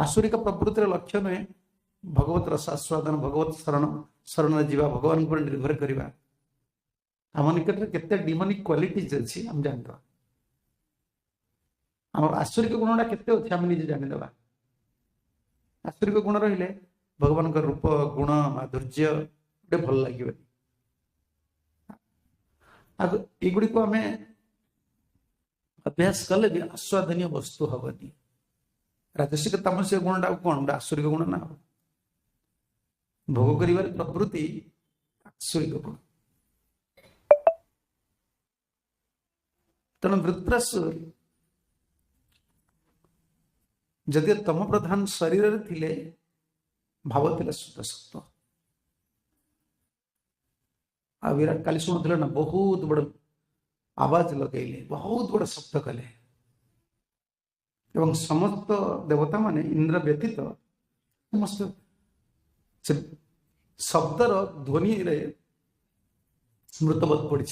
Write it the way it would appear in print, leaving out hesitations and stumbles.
आसुरिक प्रवृत्तिर लक्ष्य नुहे भगवत रसास्वादन भगवत शरण जीवा भगवान पर निर्भर करवा आम निकट में केते डिमोनिक क्वालिटीज अच्छी आम जानते आम आसुरिक गुणटा केते अच्छे आम निजे जानीदे आसुरिक गुण रहिले भगवान का रूप गुण माधुर्य गोटे भल लगे युड़ी को आम अभ्यास कले भी आस्वादनीय वस्तु हेनी राजसिक तामसिक गुणटा कौन गोटे आसुरिक गुण ना भोग कर प्रवृत्ति आसुरिक गुण तेणु वृत्रासुर जदि तम प्रधान शरीर थिले भाव थिले शुद्ध सत्व आ विराट काली शुणुले ना बहुत बड़ आवाज लगेले बहुत बड़ शब्द कले एवं समस्त देवता माने इंद्र व्यतीत समस्त शब्दर ध्वनि रे मृतवत पड़ी